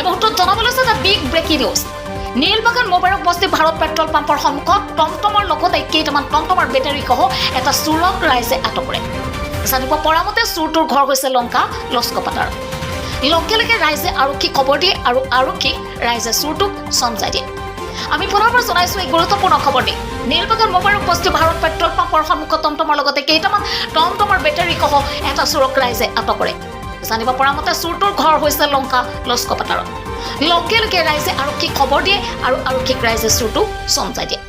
এই মুহূৰ্তত জনাবলৈ আছে এটা বিগ ব্ৰেকিং নিউজ। নীলবাগান মোবাৰক বস্তি ভাৰত পেট্ৰল পাম্পৰ সন্মুখত টমটমৰ লগতে কেইটামান টমটমৰ বেটাৰীসহ এটা চোৰক ৰাইজে আটক কৰে। জানিব পৰা মতে চোৰটোৰ ঘৰ হৈছে লংকা লস্কপাটাৰ। লগে লগে ৰাইজে আৰক্ষীক খবৰ দিয়ে আৰু আৰক্ষীক ৰাইজে চোৰটোক চমজাই দিয়ে। আমি পুনৰবাৰ জনাইছোঁ এই গুৰুত্বপূৰ্ণ খবৰ দি নীলবাগান মোবাৰক বস্তি ভাৰত পেট্ৰল পাম্পৰ সন্মুখত টমটমৰ লগতে কেইটামান টমটমৰ বেটাৰীসহ এটা চোৰক ৰাইজে আটক কৰে। জানিব পৰা মতে চোৰটোৰ ঘৰ হৈছে লংকা লস্কপাটাৰত। লগে লগে ৰাইজে আৰক্ষীক খবৰ দিয়ে আৰু আৰক্ষীক ৰাইজে চোৰটোক চমজাই দিয়ে।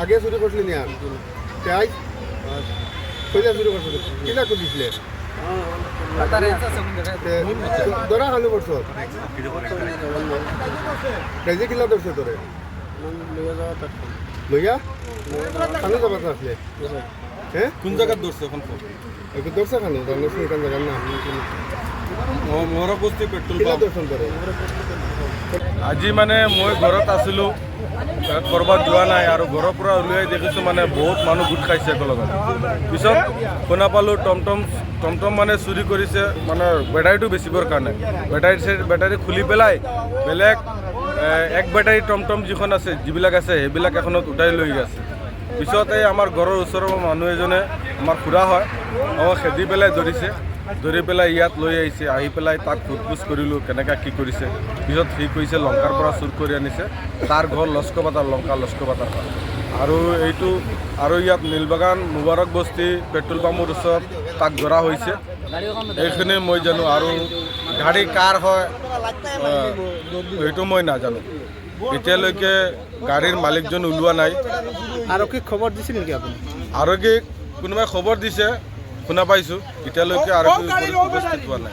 আগে চুরি করছিলি না তাই কইলা চুরি করছিলি কিলা করিছিলে ধরা খালু করছ কেজি কিলা ধরছে তোরে লইয়া খালু যাবা আসলে হ্যাঁ কোন জায়গা ধরছে এখন একটু ধরছে খালু ধরছে এখান জায়গার নাম মোরা বস্তি পেট্রোল কিলা দর্শন করে আজি মানে মই ঘৰত আছিলোঁ, ক'ৰবাত যোৱা নাই আৰু ঘৰৰ পৰা উলিয়াই দেখিছোঁ মানে বহুত মানুহ গোট খাইছে একেলগে। পিছত শুনা পালোঁ টমটম মানে চুৰি কৰিছে, মানে বেটাৰীটো বেচিবৰ কাৰণে। বেটাৰী খুলি পেলাই বেলেগ এক বেটাৰী টমটম যিখন আছে যিবিলাক আছে সেইবিলাক এখনত উঠাই লৈ আছে। পিছত এই আমাৰ ঘৰৰ ওচৰৰ মানুহ এজনে আমাৰ খুৰা হয়, আমাক খেদি পেলাই ধৰি পেলাই ইয়াত লৈ আহিছে। আহি পেলাই তাক সোধপোছ কৰিলোঁ কেনেকৈ কি কৰিছে। পিছত সি কৈছে লংকাৰ পৰা চুৰ কৰি আনিছে, তাৰ ঘৰ লস্কপাটাৰ, লংকা লস্কপাটাৰ। আৰু ইয়াত নীলবাগান মোবাৰক বস্তি পেট্ৰল পাম্পৰ ওচৰত তাক ধৰা হৈছে, এইখিনি মই জানো। আৰু গাড়ী কাৰ হয় সেইটো মই নাজানো। এতিয়ালৈকে গাড়ীৰ মালিকজন ওলোৱা নাই। আৰক্ষীক খবৰ দিছিল নেকি আপুনি? আৰক্ষীক কোনোবাই খবৰ দিছে শুনা পাইছোঁ, এতিয়ালৈকে আৰক্ষী উপস্থিত হোৱা নাই।